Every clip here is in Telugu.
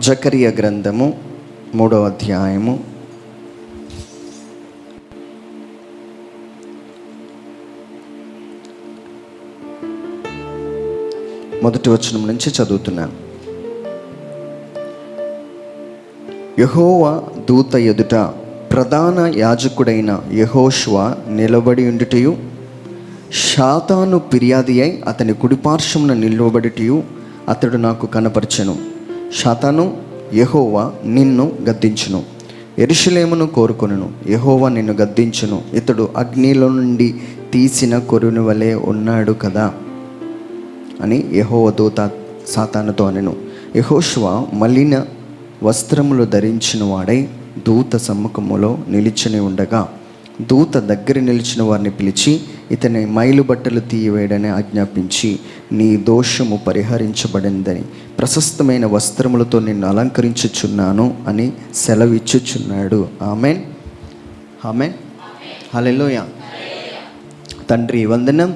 జకరియా గ్రంథము 3వ అధ్యాయము 1వ వచనం నుంచి చదువుతున్నాను. యెహోవా దూత ఎదుట ప్రధాన యాజకుడైన యెహోషువ నిలబడి ఉండుటయు, శాతాను ఫిర్యాది అయి అతని కుడిపార్శ్వమున నిలబడుటయు అతడు నాకు కనపరచెను. శాతాను, యెహోవా నిన్ను గద్దించును, యెరూషలేమును కోరుకొనును. యెహోవా నిన్ను గద్దించును, ఇతడు అగ్నిలో నుండి తీసిన కొరుని వలె ఉన్నాడు కదా అని యెహోవా దూత సాతానుతో అనెను. యెహోషువ మలిన వస్త్రములు ధరించిన వాడై దూత సమ్ముఖములో నిలిచుని ఉండగా, దూత దగ్గర నిలిచిన వారిని పిలిచి ఇతని మైలు బట్టలు తీయవేయడని ఆజ్ఞాపించి, నీ దోషము పరిహరించబడిందని ప్రశస్తమైన వస్త్రములతో నిన్ను అలంకరించుచున్నాను అని సెలవిచ్చుచున్నాడు. ఆమెన్, ఆమెన్, హల్లెలూయా. తండ్రి వందనం,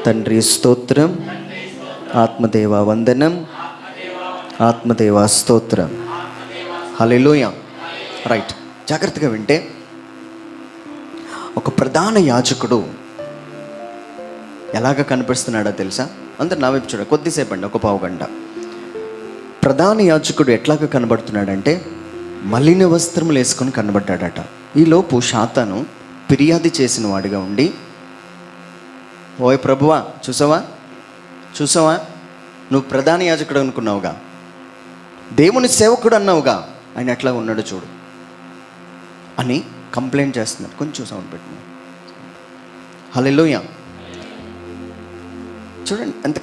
తండ్రి స్తోత్రం, ఆత్మదేవ వందనం, ఆత్మదేవ స్తోత్రం, హల్లెలూయా. రైట్, జాగ్రత్తగా వింటే, ఒక ప్రధాన యాజకుడు ఎలాగ కనిపిస్తున్నాడో తెలుసా? అందరు నా వైపు చూడండి, కొద్దిసేపు అండి, ఒక పావు గంట. ప్రధాన యాజకుడు ఎట్లాగ కనబడుతున్నాడంటే మలిన వస్త్రములు వేసుకొని కనబడ్డాడట. ఈలోపు శాతాను ఫిర్యాదు చేసిన వాడిగా ఉండి, ఓయ్ ప్రభువా, చూసావా నువ్వు ప్రధాన యాజకుడు అనుకున్నావుగా, దేవుని సేవకుడు అన్నావుగా, ఆయన ఎట్లా ఉన్నాడు చూడు అని కంప్లైంట్ చేస్తున్నాడు. కొంచెం సౌండ్ పెట్టిన. హల్లెలూయా. చూడండి ఎంత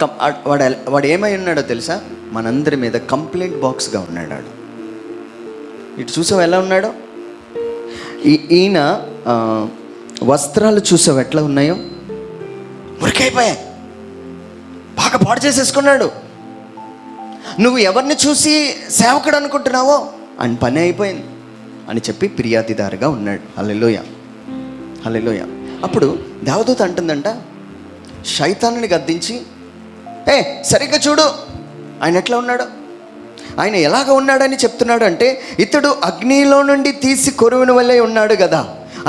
వాడు ఏమై ఉన్నాడో తెలుసా? మనందరి మీద కంప్లైంట్ బాక్స్గా ఉన్నాడు. ఇటు చూసావు ఎలా ఉన్నాడో? ఈయన వస్త్రాలు చూసావు ఎట్లా ఉన్నాయో? మురికైపోయాయి, బాగా పాడు చేసేసుకున్నాడు. నువ్వు ఎవరిని చూసి సేవకుడు అనుకుంటున్నావో ఆయన పని అయిపోయింది అని చెప్పి ఫిర్యాదుదారుగా ఉన్నాడు. హల్లెలూయా, హల్లెలూయా. అప్పుడు దేవదూత అంటుందంట, శైతానుని గద్దించి, సరిగ్గా చూడు ఆయన ఎట్లా ఉన్నాడు, ఆయన ఎలాగ ఉన్నాడని చెప్తున్నాడు అంటే, ఇతడు అగ్నిలో నుండి తీసి కొరువుని వల్లే ఉన్నాడు కదా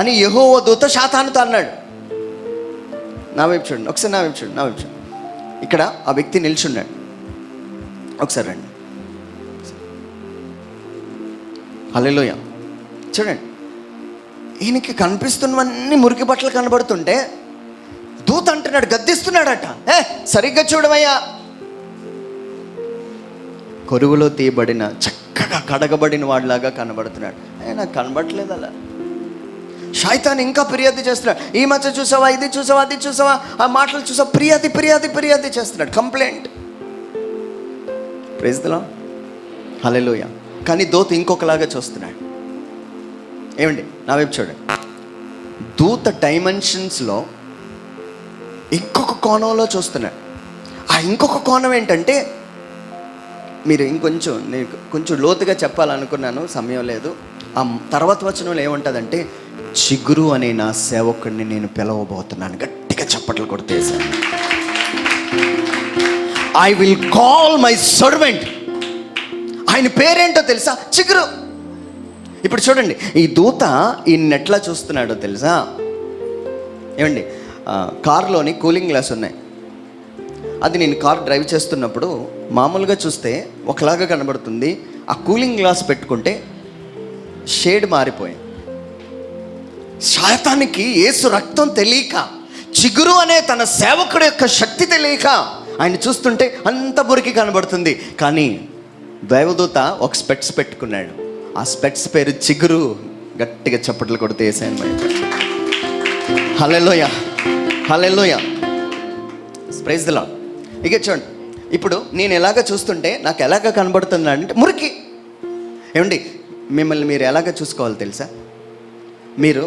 అని యెహోవా దూత శాతానుతో అన్నాడు. నా వైపు చూడండి, ఒకసారి నా వైపు చూడండి. ఇక్కడ ఆ వ్యక్తి నిల్చున్నాడు, ఒకసారి రండి. హల్లెలూయా. చూడండి, ఈయనకి కనిపిస్తున్నవన్నీ మురికి బట్టలు కనబడుతుంటే దూత అంటున్నాడు, గద్దిస్తున్నాడట, సరిగ్గా చూడవయ్యా. కొరువులో తీయబడిన చక్కగా కడగబడిన వాడిలాగా కనబడుతున్నాడు. నాకు కనబడట్లేదు అలా. శైతాను ఇంకా ఫిర్యాదు చేస్తున్నాడు, ఈ మధ్య చూసావా, ఇది చూసావా, అది చూసావా, ఆ మాటలు చూసావా, ఫిర్యాదు చేస్తున్నాడు, కంప్లైంట్. ప్రైజ్ ది లార్డ్, హల్లెలూయా. కానీ దూత ఇంకొకలాగా చూస్తున్నాడు. ఏమండి, నా వైపు చూడండి. దూత డైమెన్షన్స్లో ఇంకొక కోణంలో చూస్తున్నాడు. ఆ ఇంకొక కోణం ఏంటంటే, మీరు నేను కొంచెం లోతుగా చెప్పాలనుకున్నాను, సమయం లేదు. ఆ తర్వాత వచనంలో ఏముంటుందంటే, చిగురు అనే నా సేవకుడిని నేను పిలవబోతున్నాను. గట్టిగా చప్పట్లు కొడితేసాను. I will call my servant. ఆయన పేరేంటో తెలుసా? చిగురు. ఇప్పుడు చూడండి, ఈ దూత ఈయన ఎట్లా చూస్తున్నాడో తెలుసా? ఏమండి, కారులోని కూలింగ్ గ్లాస్ ఉన్నాయి. అది నేను కార్ డ్రైవ్ చేస్తున్నప్పుడు మామూలుగా చూస్తే ఒకలాగా కనబడుతుంది. ఆ కూలింగ్ గ్లాస్ పెట్టుకుంటే షేడ్ మారిపోయింది. శాతానికి యేసు రక్తం తెలియక, చిగురు అనే తన సేవకుడు యొక్క శక్తి తెలియక ఆయన చూస్తుంటే అంత మురికి కనబడుతుంది. కానీ దైవదూత ఒక స్పెట్స్ పెట్టుకున్నాడు. ఆ స్పెట్స్ పేరు చిగురు. గట్టిగా చప్పట్లు కొడితే యేసయ్యను మహిమపరచండి. హల్లెలూయా, హల్లెలూయా, ప్రైజ్ ది లార్డ్. ఇక చూడండి, ఇప్పుడు నేను ఎలాగ చూస్తుంటే నాకు ఎలాగ కనబడుతుంది అంటే మురికి. ఏమండి, మిమ్మల్ని మీరు ఎలాగ చూసుకోవాలి తెలుసా? మీరు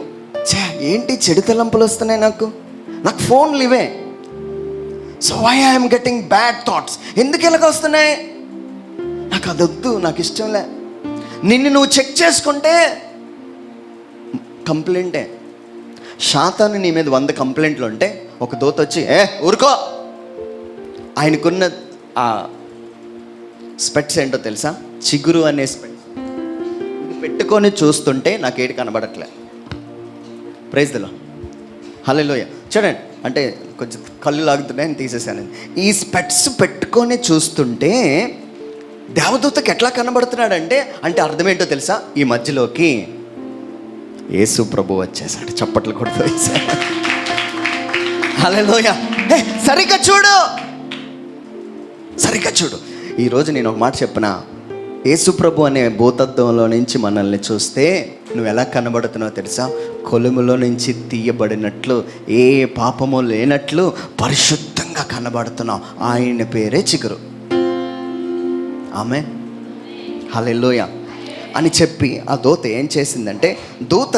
ఏంటి చెడు తలంపులు వస్తున్నాయి, నాకు ఫోన్లు ఇవే. So why I'm getting bad thoughts. ఎందుకు ఎలాగ వస్తున్నాయి? నాకు అదొద్దు, నాకు ఇష్టంలే. నిన్ను నువ్వు చెక్ చేసుకుంటే కంప్లైంటే. శాతాను నీ మీద 100 కంప్లైంట్లు ఉంటే ఒక దూత వచ్చి ఊరుకో, ఆయనకున్న స్పెట్స్ ఏంటో తెలుసా? చిగురు అనే స్పెట్స్. ఇది పెట్టుకొని చూస్తుంటే నాకేటి కనబడట్లే. ప్రైజ్ ది లార్డ్, హల్లెలూయా. చూడండి, అంటే కొంచెం కళ్ళు లాగుతున్నాయని తీసేసాను. ఈ స్పెట్స్ పెట్టుకొని చూస్తుంటే దేవదూతకి ఎట్లా కనబడుతున్నాడంటే, అంటే అర్థం ఏంటో తెలుసా? ఈ మధ్యలోకి యేసు ప్రభు వచ్చేసాడు. చప్పట్లు కొడుతూ వేశాడు. హల్లెలూయా. సరిగ్గా చూడు, సరిగ్గా చూడు. ఈరోజు నేను ఒక మాట చెప్పనా, యేసు ప్రభు అనే భూతత్వంలో నుంచి మనల్ని చూస్తే నువ్వు ఎలా కనబడుతున్నావు తెలుసా? కొలుములో నుంచి తీయబడినట్లు, ఏ పాపము లేనట్లు పరిశుద్ధంగా కనబడుతున్నావు. ఆయన పేరే చిగురు. ఆమేన్, హల్లెలూయా అని చెప్పి ఆ దూత ఏం చేసిందంటే, దూత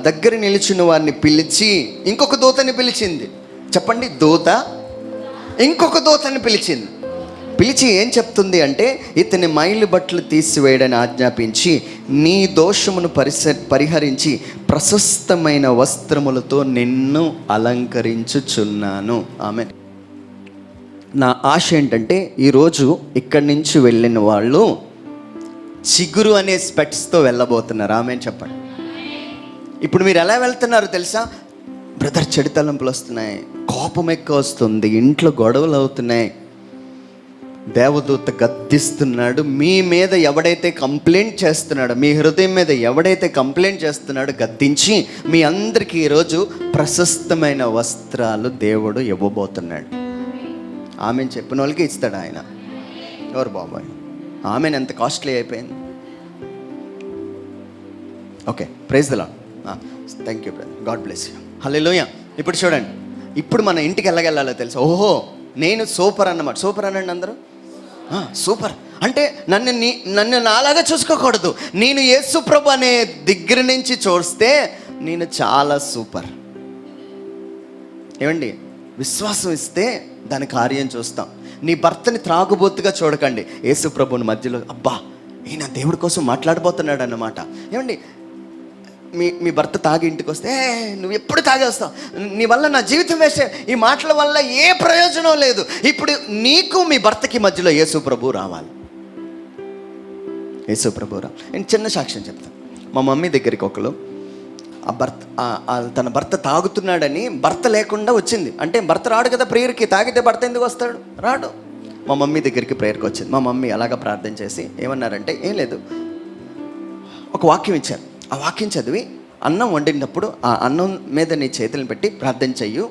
దగ్గర నిలిచిన వారిని పిలిచి ఇంకొక దూతని పిలిచింది. చెప్పండి, దూత ఇంకొక దూతని పిలిచి ఏం చెప్తుంది అంటే, ఇతని మైలు బట్టలు తీసివేయడని ఆజ్ఞాపించి నీ దోషమును పరిహరించి ప్రశస్తమైన వస్త్రములతో నిన్ను అలంకరించుచున్నాను. ఆమేన్. నా ఆశ ఏంటంటే, ఈరోజు ఇక్కడి నుంచి వెళ్ళిన వాళ్ళు చిగురు అనే స్పెట్స్తో వెళ్ళబోతున్నారు. ఆమేన్ చెప్పండి. ఇప్పుడు మీరు ఎలా వెళ్తున్నారు తెలుసా? బ్రదర్, చెడు తలంపులు వస్తున్నాయి, కోపం ఎక్కువ వస్తుంది, ఇంట్లో గొడవలు అవుతున్నాయి, దేవదూత గద్దిస్తున్నాడు, మీ మీద ఎవడైతే కంప్లైంట్ చేస్తున్నాడో, మీ హృదయం మీద ఎవడైతే కంప్లైంట్ చేస్తున్నాడో గద్దించి మీ అందరికీ ఈరోజు ప్రశస్తమైన వస్త్రాలు దేవుడు ఇవ్వబోతున్నాడు. ఆమెను చెప్పిన వాళ్ళకి ఇస్తాడు ఆయన. ఎవరు బాబాయ్? ఆమెను ఎంత కాస్ట్లీ అయిపోయింది. Okay, praise the Lord. Thank you brother, God bless you, hallelujah. ఇప్పుడు చూడండి, ఇప్పుడు మన ఇంటికి ఎలాగెళ్ళాలో తెలుసా? ఓహో, నేను సూపర్ అన్నమాట. సూపర్ అనండి అందరూ. సూపర్ అంటే నన్ను నాలాగా చూసుకోకూడదు. నేను యేసు ప్రభు అనే దగ్గర నుంచి చూస్తే నేను చాలా సూపర్. ఏమండి, విశ్వాసం ఇస్తే దాని కార్యం చూస్తాం. నీ భర్తని త్రాగుబోతుగా చూడకండి. యేసు ప్రభుని మధ్యలో, అబ్బా ఈయన దేవుడి కోసం మాట్లాడబోతున్నాడు అన్నమాట. ఏమండి, మీ భర్త తాగి ఇంటికి వస్తే, నువ్వు ఎప్పుడు తాగి వస్తావు, నీ వల్ల నా జీవితం వేస్తే, ఈ మాటల వల్ల ఏ ప్రయోజనం లేదు. ఇప్పుడు నీకు మీ భర్తకి మధ్యలో యేసు ప్రభు రావాలి. యేసు ప్రభు రా. నేను చిన్న సాక్ష్యం చెప్తాను. మా మమ్మీ దగ్గరికి ఒకరు తన భర్త తాగుతున్నాడని, భర్త లేకుండా వచ్చింది. అంటే భర్త రాడు కదా ప్రేయర్కి, తాగితే భర్త ఎందుకు వస్తాడు? రాడు. మా మమ్మీ దగ్గరికి ప్రేయర్కి వచ్చింది. మా మమ్మీ అలాగ ప్రార్థన చేసి ఏమన్నారంటే, ఏం లేదు, ఒక వాక్యం ఇచ్చారు. ఆ వాక్యం చదివి, అన్నం వండినప్పుడు ఆ అన్నం మీద నీ చేతులను పెట్టి ప్రార్థన చెయ్యు.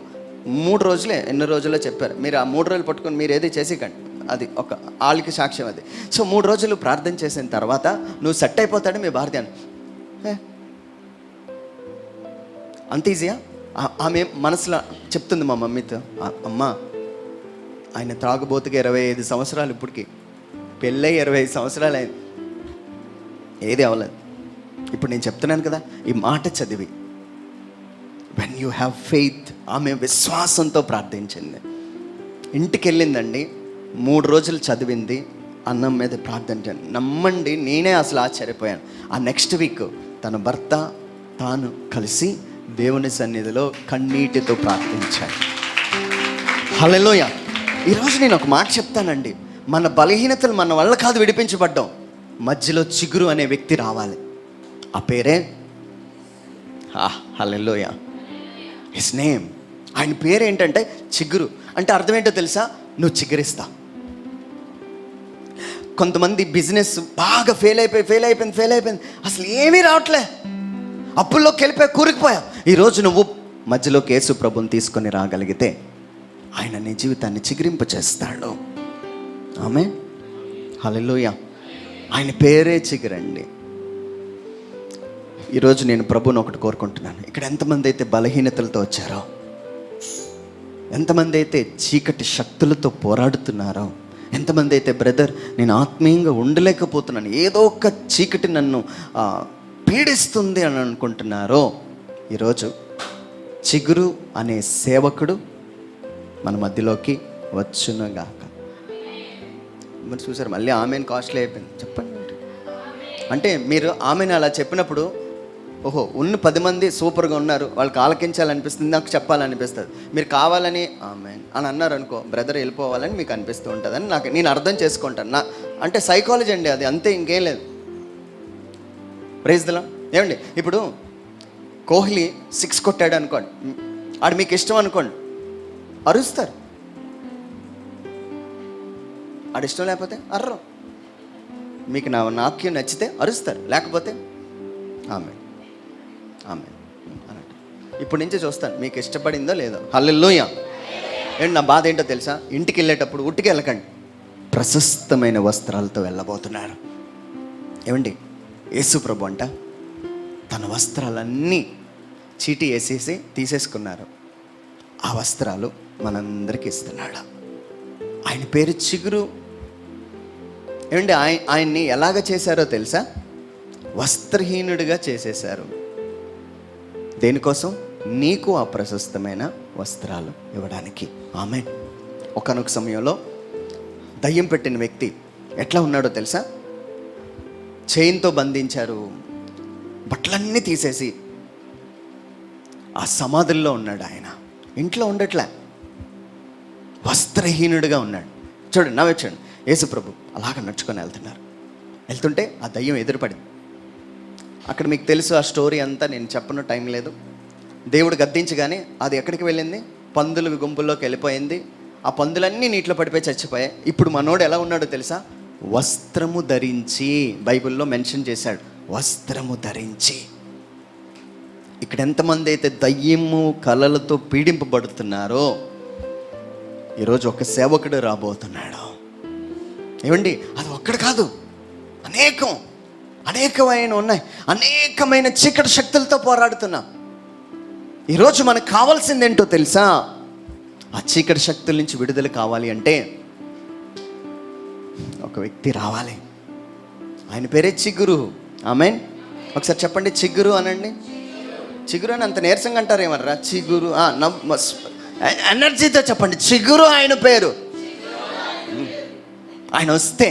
3 రోజులే, ఎన్ని రోజుల్లో చెప్పారు. మీరు ఆ 3 రోజులు పట్టుకొని మీరు ఏది చేసేకండి. అది ఒక ఆళ్ళకి సాక్ష్యం అది. సో 3 రోజులు ప్రార్థన చేసిన తర్వాత నువ్వు సెట్ అయిపోతాడు మీ భార్య అని. అంత ఈజీయా? ఆమె మనసులో చెప్తుంది మా మమ్మీతో, అమ్మ ఆయన త్రాగుబోతుగా 25 సంవత్సరాలు, ఇప్పటికి పెళ్ళై 25 సంవత్సరాలు అయింది, ఏది అవ్వలేదు. ఇప్పుడు నేను చెప్తున్నాను కదా, ఈ మాట చదివి, వెన్ యూ హ్యావ్ ఫెయిత్, ఆమె విశ్వాసంతో ప్రార్థించింది. ఇంటికి వెళ్ళిందండి, 3 రోజులు చదివింది, అన్నం మీద ప్రార్థన. నమ్మండి, నేనే అసలు ఆశ్చర్యపోయాను. ఆ నెక్స్ట్ వీక్ తన భర్త తాను కలిసి దేవుని సన్నిధిలో కన్నీటితో ప్రార్థించాడు. హల్లెలూయా. ఈరోజు నేను ఒక మాట చెప్తానండి, మన బలహీనతలు మన వల్ల కాదు విడిపించబడ్డాం, మధ్యలో చిగురు అనే వ్యక్తి రావాలి. ఆ పేరే హల్లెలూయా, హిస్ నేమ్. ఆయన పేరు ఏంటంటే చిగురు. అంటే అర్థం ఏంటో తెలుసా? నువ్వు చిగురిస్తా. కొంతమంది బిజినెస్ బాగా ఫెయిల్ అయిపోయింది, అసలు ఏమీ రావట్లే, అప్పుల్లోకి వెళ్ళిపోయి కూరుకుపోయా. ఈరోజు నువ్వు మధ్యలోకి యేసు ప్రభుని తీసుకొని రాగలిగితే ఆయన నీ జీవితాన్ని చిగురింప చేస్తాడు. ఆమేన్, హల్లెలూయా. ఆయన పేరే చిగురండి. ఈరోజు నేను ప్రభుని ఒకటి కోరుకుంటున్నాను. ఇక్కడ ఎంతమంది అయితే బలహీనతలతో వచ్చారో, ఎంతమంది అయితే చీకటి శక్తులతో పోరాడుతున్నారో, ఎంతమంది అయితే బ్రదర్ నేను ఆత్మీయంగా ఉండలేకపోతున్నాను, ఏదో ఒక చీకటి నన్ను పీడిస్తుంది అని అనుకుంటున్నారో, ఈరోజు చిగురు అనే సేవకుడు మన మధ్యలోకి వచ్చునుగాక. మరి చూసారు, మళ్ళీ ఆమెను కాస్ట్లీ అయిపోయింది. చెప్పండి, అంటే మీరు ఆమెను అలా చెప్పినప్పుడు, ఓహో ఉన్న 10 మంది సూపర్గా ఉన్నారు, వాళ్ళకి ఆలకించాలనిపిస్తుంది, నాకు చెప్పాలనిపిస్తుంది. మీరు కావాలని ఆమెన్ అని అన్నారు అనుకో, బ్రదర్ వెళ్ళిపోవాలని మీకు అనిపిస్తూ ఉంటుందని నేను అర్థం చేసుకుంటాను. అంటే సైకాలజీ అండి అది, అంతే, ఇంకేం లేదు. Praise the Lord. ఏమండి ఇప్పుడు కోహ్లీ 6 కొట్టాడు అనుకోండి, ఆడు మీకు ఇష్టం అనుకోండి, అరుస్తారు. ఆడు ఇష్టం లేకపోతే అర్రం. మీకు నాట్యం నచ్చితే అరుస్తారు, లేకపోతే ఆమె అన్నట్టు. ఇప్పటి నుంచి చూస్తాను మీకు ఇష్టపడిందో లేదో. హల్లెలూయా. ఏంటి నా బాధ ఏంటో తెలుసా? ఇంటికి వెళ్ళేటప్పుడు ఉట్టికి వెళ్ళకండి, ప్రశస్తమైన వస్త్రాలతో వెళ్ళబోతున్నారు. ఏమండి యేసు ప్రభు అంట తన వస్త్రాలన్నీ చీటీ వేసేసి తీసేసుకున్నారు. ఆ వస్త్రాలు మనందరికీ ఇస్తున్నాడు. ఆయన పేరు చిగురు. ఏమండి ఆయన్ని ఎలాగ చేశారో తెలుసా? వస్త్రహీనుడిగా చేసేశారు. దేనికోసం? నీకు ఆ ప్రశస్తమైన వస్త్రాలు ఇవ్వడానికి. ఆమేన్. ఒకానొక సమయంలో దయ్యం పెట్టిన వ్యక్తి ఎట్లా ఉన్నాడో తెలుసా? చైన్తో బంధించారు, బట్టలన్నీ తీసేసి ఆ సమాధుల్లో ఉన్నాడు. ఆయన ఇంట్లో ఉండట్లే, వస్త్రహీనుడిగా ఉన్నాడు. చూడండి, నవ్వొచ్చండి. యేసు ప్రభు అలాగ నడుచుకొని వెళ్తుంటే ఆ దయ్యం ఎదురుపడింది. అక్కడ మీకు తెలుసు ఆ స్టోరీ అంతా, నేను చెప్పను, టైం లేదు. దేవుడు గద్దించగానే అది ఎక్కడికి వెళ్ళింది? పందుల గుంపుల్లోకి వెళ్ళిపోయింది. ఆ పందులన్నీ నీటిలో పడిపోయి చచ్చిపోయాయి. ఇప్పుడు మనోడు ఎలా ఉన్నాడో తెలుసా? వస్త్రము ధరించి, బైబిల్లో మెన్షన్ చేశాడు, వస్త్రము ధరించి. ఇక్కడ ఎంతమంది అయితే దయ్యము కలలతో పీడింపబడుతున్నారో, ఈరోజు ఒక సేవకుడు రాబోతున్నాడు. ఏమండి అది ఒక్కడు కాదు, అనేకమైన ఉన్నాయి. అనేకమైన చీకటి శక్తులతో పోరాడుతున్నాం. ఈరోజు మనకు కావాల్సింది ఏంటో తెలుసా? ఆ చీకటి శక్తుల నుంచి విడుదల కావాలి అంటే ఒక వ్యక్తి రావాలి. ఆయన పేరే చిగురు. ఆమేన్. ఒకసారి చెప్పండి, చిగురు అనండి. చిగురు అని అంత నీరసంగా అంటారు ఏమర్రా? చిగురు ఎనర్జీతో చెప్పండి, చిగురు ఆయన పేరు. ఆయన వస్తే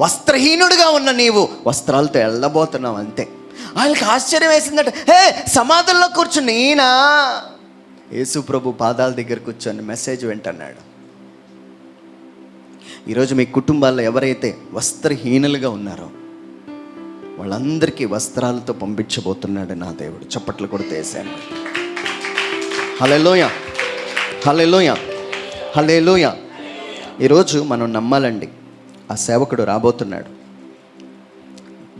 వస్త్రహీనుడిగా ఉన్న నీవు వస్త్రాలతో వెళ్ళబోతున్నావు, అంతే. ఆయనకి ఆశ్చర్యం వేసిందట. హే, సమాధుల్లో కూర్చుని ఈయన యేసు ప్రభు పాదాల దగ్గర కూర్చొని మెసేజ్ వింటున్నాడు. ఈరోజు మీ కుటుంబాల్లో ఎవరైతే వస్త్రహీనులుగా ఉన్నారో వాళ్ళందరికీ వస్త్రాలతో పంపించబోతున్నాడు నా దేవుడు. చప్పట్లు కొడితే వేసాను. హల్లెలూయా, హల్లెలూయా, హల్లెలూయా. ఈరోజు మనం నమ్మాలండి, ఆ సేవకుడు రాబోతున్నాడు.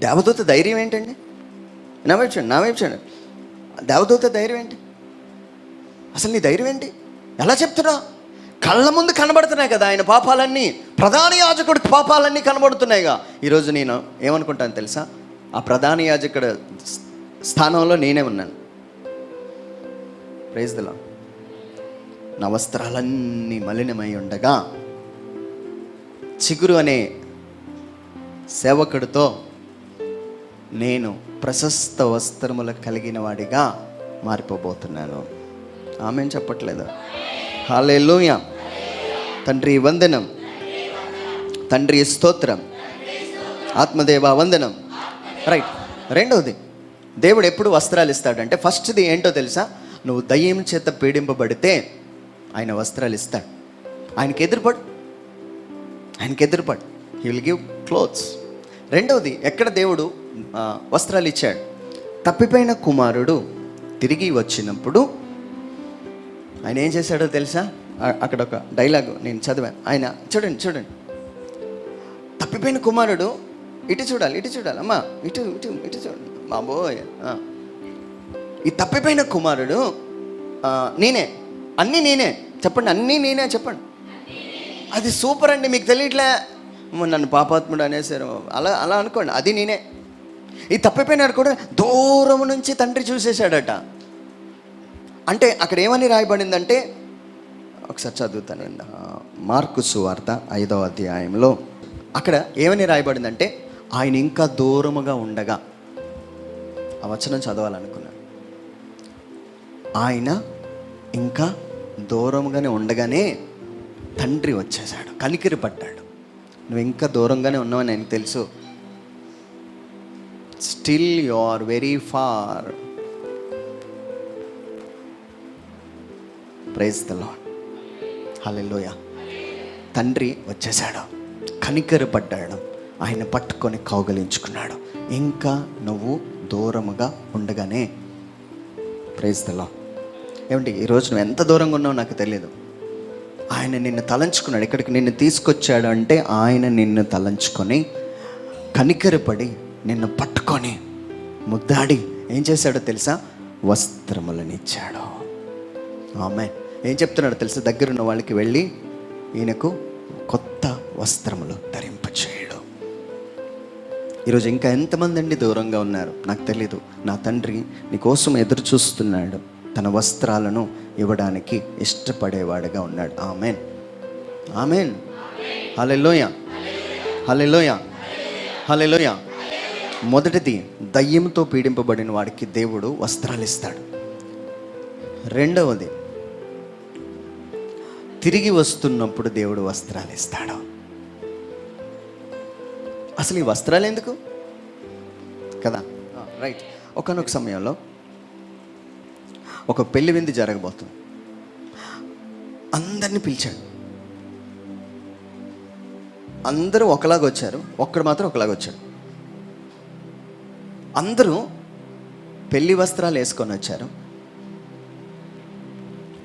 దేవదూత ధైర్యం ఏంటండి? నా వైపు చూడండి. దేవదూత ధైర్యం ఏంటి? అసలు నీ ధైర్యం ఏంటి? ఎలా చెప్తున్నా? కళ్ళ ముందు కనబడుతున్నాయి కదా ఆయన పాపాలన్నీ, ప్రధాన యాజకుడికి పాపాలన్నీ కనబడుతున్నాయిగా. ఈరోజు నేను ఏమనుకుంటాను తెలుసా? ఆ ప్రధాన యాజకుడి స్థానంలో నేనే ఉన్నాను. Praise the Lord. నా వస్త్రాలన్నీ మలినమై ఉండగా చిగురు అనే సేవకుడితో నేను ప్రశస్త వస్త్రములు కలిగిన వాడిగా మారిపోబోతున్నాను. ఆమేన్ చెప్పట్లేదు? హల్లెలూయా. తండ్రి వందనం, తండ్రి స్తోత్రం, ఆత్మదేవ వందనం. రైట్. రెండవది, దేవుడు ఎప్పుడు వస్త్రాలు ఇస్తాడంటే, ఫస్ట్ది ఏంటో తెలుసా? నువ్వు దయ్యం చేత పీడింపబడితే ఆయన వస్త్రాలు ఇస్తాడు. ఆయనకి ఎదురుపడు, హీ విల్ గివ్ క్లోత్స్. రెండవది, ఎక్కడ దేవుడు వస్త్రాలు ఇచ్చాడు? తప్పిపోయిన కుమారుడు తిరిగి వచ్చినప్పుడు ఆయన ఏం చేశాడో తెలుసా? అక్కడ ఒక డైలాగ్ నేను చదివాను. ఆయన చూడండి, తప్పిపోయిన కుమారుడు ఇటు చూడాలి అమ్మా, ఇటు చూడండి బాబోయ్. ఈ తప్పిపోయిన కుమారుడు అన్నీ నేనే చెప్పండి, అన్నీ నేనే చెప్పండి. అది సూపర్ అండి. మీకు తెలియట్లే, నన్ను పాపాత్ముడు అనేసారు, అలా అనుకోండి, అది నేనే. ఈ తప్పిపోయినాడు కూడా దూరం నుంచి తండ్రి చూసేశాడట. అంటే అక్కడ ఏమని రాయబడిందంటే, ఒకసారి చదువుతానండి, మార్కు సువార్త 5వ అధ్యాయంలో అక్కడ ఏమని రాయబడిందంటే, ఆయన ఇంకా దూరముగా ఉండగా, ఆ వచనం చదవాలనుకున్నాను. ఆయన ఇంకా దూరంగానే ఉండగానే తండ్రి వచ్చేసాడు, కనికిరి పడ్డాడు. నువ్వు ఇంకా దూరంగానే ఉన్నావని ఆయనకు తెలుసు. Still you are very far. Praise the Lord. Hallelujah. తండ్రి వచ్చేసాడు. కనికరపడ్డాడు, ఆయన పట్టుకొని కౌగలించుకున్నాడు. ఇంకా నువ్వు దూరముగా ఉండగానే, ప్రైజ్ ది లార్డ్. ఏమండి, ఈరోజు నువ్వు ఎంత దూరంగా ఉన్నావో నాకు తెలియదు. ఆయన నిన్ను తలంచుకున్నాడు. ఇక్కడికి నిన్ను తీసుకొచ్చాడు అంటే ఆయన నిన్ను తలంచుకొని కనికరపడి నిన్ను పట్టుకొని ముద్దాడి ఏం చేశాడో తెలుసా? వస్త్రములను ఇచ్చాడు. ఆమేన్. ఏం చెప్తున్నాడో తెలుసా? దగ్గరున్న వాళ్ళకి వెళ్ళి ఈయనకు కొత్త వస్త్రములు ధరింపచేయడు. ఈరోజు ఇంకా ఎంతమంది అండి దూరంగా ఉన్నారు నాకు తెలీదు. నా తండ్రి నీకోసం ఎదురు చూస్తున్నాడు, తన వస్త్రాలను ఇవ్వడానికి ఇష్టపడేవాడుగా ఉన్నాడు. ఆమేన్, ఆమేన్. హల్లెలూయా, హల్లెలూయా, హల్లెలూయా. మొదటిది, దయ్యంతో పీడింపబడిన వాడికి దేవుడు వస్త్రాలు ఇస్తాడు. రెండవది, తిరిగి వస్తున్నప్పుడు దేవుడు వస్త్రాలు ఇస్తాడు. అసలు ఈ వస్త్రాలు ఎందుకు కదా? రైట్. ఒకానొక సమయంలో ఒక పెళ్లి విందు జరగబోతుంది. అందరినీ పిలిచాడు. అందరూ ఒకలాగా వచ్చారు, ఒక్కడు మాత్రం ఒకలాగా వచ్చాడు. అందరూ పెళ్లి వస్త్రాలు వేసుకొని వచ్చారు,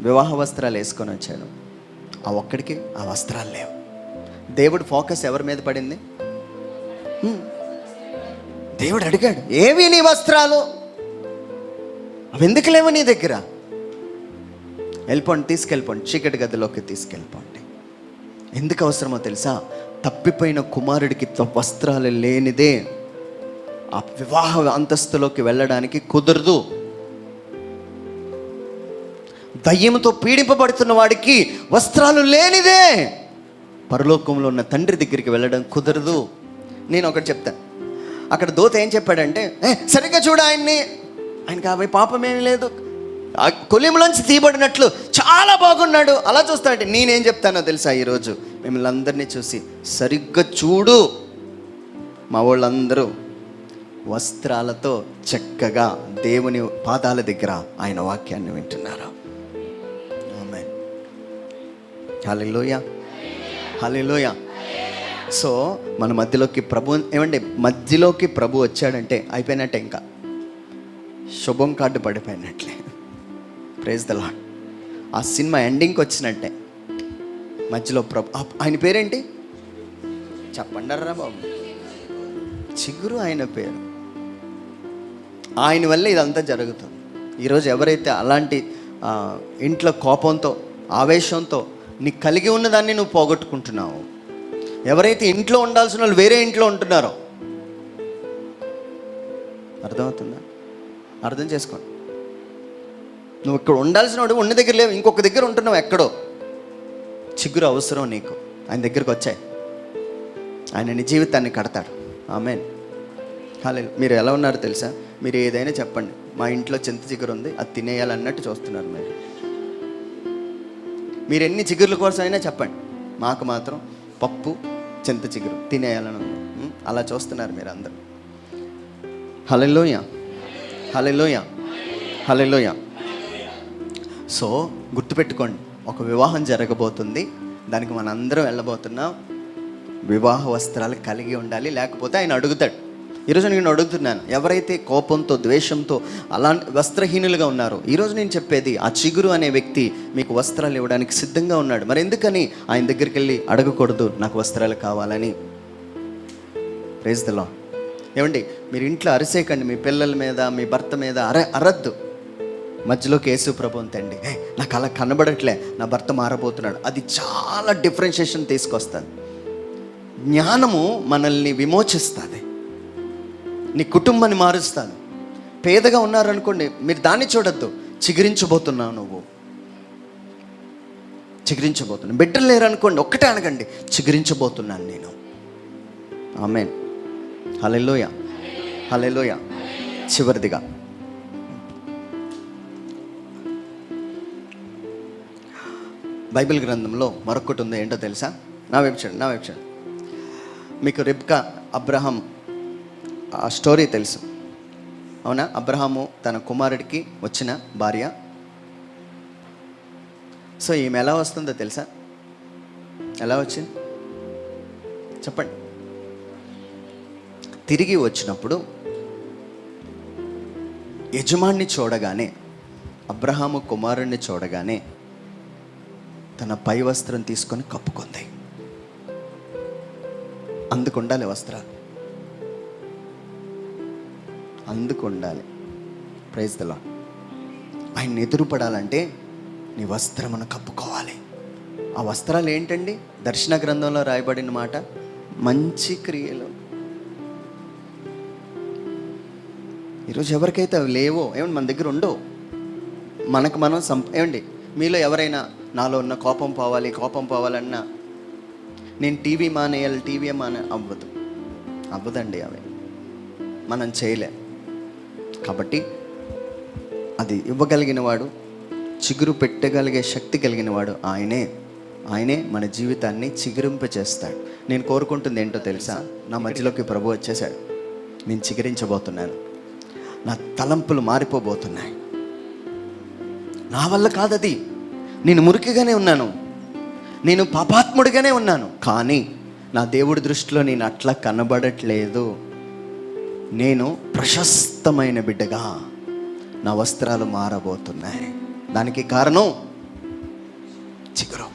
వివాహ వస్త్రాలు వేసుకొని వచ్చాడు. ఆ ఒక్కడికి ఆ వస్త్రాలు లేవు. దేవుడు ఫోకస్ ఎవరి మీద పడింది? దేవుడు అడిగాడు, ఏవి నీ వస్త్రాలు? అవి ఎందుకు లేవు నీ దగ్గర? వెళ్ళిపోండి, తీసుకెళ్ళిపోండి, చీకటి గదిలోకి తీసుకెళ్ళిపోండి. ఎందుకు అవసరమో తెలుసా? తప్పిపోయిన కుమారుడికి వస్త్రాలు లేనిదే ఆ వివాహ అంతస్తులోకి వెళ్ళడానికి కుదరదు. దయ్యంతో పీడింపబడుతున్న వాడికి వస్త్రాలు లేనిదే పరలోకంలో ఉన్న తండ్రి దగ్గరికి వెళ్ళడం కుదరదు. నేను ఒకటి చెప్తాను. అక్కడ దూత ఏం చెప్పాడంటే, సరిగ్గా చూడు ఆయన్ని, ఆయనకి అవి పాపమేమి లేదు, కొలిములోంచి తీయబడినట్లు చాలా బాగున్నాడు. అలా చూస్తాడంటే నేనేం చెప్తానో తెలుసా? ఈరోజు మిమ్మల్ని అందరినీ చూసి సరిగ్గా చూడు. మా వాళ్ళందరూ వస్త్రాలతో చక్కగా దేవుని పాదాల దగ్గర ఆయన వాక్యాన్ని వింటున్నారు. ఆమేన్, హల్లెలూయా, హల్లెలూయా. సో మన మధ్యలోకి ప్రభు, ఏమండి, మధ్యలోకి ప్రభు వచ్చాడంటే అయిపోయినట్టే, ఇంకా శుభం కార్డు పడిపోయినట్లే. Praise the Lord. ఆ సినిమా ఎండింగ్కి వచ్చినట్టే. మధ్యలో ప్రభు, ఆయన పేరేంటి చెప్పండర్రా బాబు? చిగురు ఆయన పేరు. ఆయన వల్ల ఇదంతా జరుగుతుంది. ఈరోజు ఎవరైతే అలాంటి ఇంట్లో కోపంతో, ఆవేశంతో నీకు కలిగి ఉన్నదాన్ని నువ్వు పోగొట్టుకుంటున్నావు, ఎవరైతే ఇంట్లో ఉండాల్సిన వాళ్ళు వేరే ఇంట్లో ఉంటున్నారో, అర్థమవుతుందా? అర్థం చేసుకోండి. నువ్వు ఇక్కడ ఉండాల్సిన వాడు ఉన్న దగ్గర లేవు, ఇంకొక దగ్గర ఉంటున్నావు ఎక్కడో. చిగురు అవసరం నీకు. ఆయన దగ్గరికి వచ్చాయి, ఆయన నీ జీవితాన్ని కడతాడు. ఆమేన్, హల్లెలూయా. మీరు ఎలా ఉన్నారు తెలుసా? మీరు ఏదైనా చెప్పండి, మా ఇంట్లో చింత చిగురు ఉంది, అది తినేయాలన్నట్టు చూస్తున్నారు మీరు ఎన్ని చిగుర్ల కోసం అయినా చెప్పండి, మాకు మాత్రం పప్పు చింత చిగురు తినేయాలని ఉంది. అలా చూస్తున్నారు మీరు అందరూ. హల్లెలూయా, హల్లెలూయా, హల్లెలూయా. సో గుర్తుపెట్టుకోండి, ఒక వివాహం జరగబోతుంది, దానికి మనందరం వెళ్ళబోతున్నాం. వివాహ వస్త్రాలు కలిగి ఉండాలి, లేకపోతే ఆయన అడుగుతాడు. ఈరోజు నేను అడుగుతున్నాను, ఎవరైతే కోపంతో, ద్వేషంతో అలా వస్త్రహీనులుగా ఉన్నారో, ఈరోజు నేను చెప్పేది, ఆ చిగురు అనే వ్యక్తి మీకు వస్త్రాలు ఇవ్వడానికి సిద్ధంగా ఉన్నాడు. మరి ఎందుకని ఆయన దగ్గరికి వెళ్ళి అడగకూడదు నాకు వస్త్రాలు కావాలని? Praise the Lord. ఏమండి, మీరు ఇంట్లో అరిసేకండి, మీ పిల్లల మీద, మీ భర్త మీద అరద్దు. మధ్యలోకి యేసు ప్రభువుని తండి, నాకు అలా కనబడట్లే, నా భర్త మారబోతున్నాడు. అది చాలా డిఫరెన్షియేషన్ తీసుకొస్తుంది. జ్ఞానము మనల్ని విమోచిస్తుంది, నీ కుటుంబాన్ని మారుస్తాను. పేదగా ఉన్నారనుకోండి, మీరు దాన్ని చూడొద్దు, చిగురించబోతున్నావు నువ్వు, చిగురించబోతున్నావు. బిడ్డలు లేరనుకోండి, ఒక్కటే అనగండి, చిగురించబోతున్నాను నేను. ఆమేన్, హల్లెలూయా, హల్లెలూయా. చివరిదిగా బైబిల్ గ్రంథంలో మరొకటి ఉంది, ఏంటో తెలుసా? నా వెబ్సైట్ మీకు రిబ్కా, అబ్రహాం ఆ స్టోరీ తెలుసు, అవునా? అబ్రహాము తన కుమారుడికి వచ్చిన భార్య. సో ఈమె ఎలా వస్తుందో తెలుసా? ఎలా వచ్చింది? చెప్పండి. తిరిగి వచ్చినప్పుడు యజమాన్ని చూడగానే, అబ్రహాము కుమారుణ్ణి చూడగానే తన పై వస్త్రం తీసుకొని కప్పుకుంది. అందుకుండాలి వస్త్రాలు, అందుకుండాలి. Praise the lord. ఆయన ఎదురుపడాలంటే నీ వస్త్రమును కప్పుకోవాలి. ఆ వస్త్రాలు ఏంటండి? దర్శన గ్రంథంలో రాయబడిన మాట, మంచి క్రియలు. ఈరోజు ఎవరికైతే అవి లేవో, ఏమండి మన దగ్గర ఉండవు, మనకు మనం ఏమండి, మీలో ఎవరైనా నాలో ఉన్న కోపం పోవాలన్నా నేను టీవీ అవ్వదండి. అవి మనం చేయలే. కాబట్టి అది ఇవ్వగలిగిన వాడు, చిగురు పెట్టగలిగే శక్తి కలిగిన వాడు ఆయనే మన జీవితాన్ని చిగురింపచేస్తాడు. నేను కోరుకుంటుంది ఏంటో తెలుసా? నా మధ్యలోకి ప్రభు వచ్చేసాడు. నేను చిగురించబోతున్నాను. నా తలంపులు మారిపోబోతున్నాయి. నా వల్ల కాదది. నేను మురికిగానే ఉన్నాను, నేను పాపాత్ముడిగానే ఉన్నాను. కానీ నా దేవుడి దృష్టిలో నేను అట్లా కనబడట్లేదు. నేను ప్రశస్తమైన బిడ్డగా, నా వస్త్రాలు మారబోతున్నాయి. దానికి కారణం చిగురు.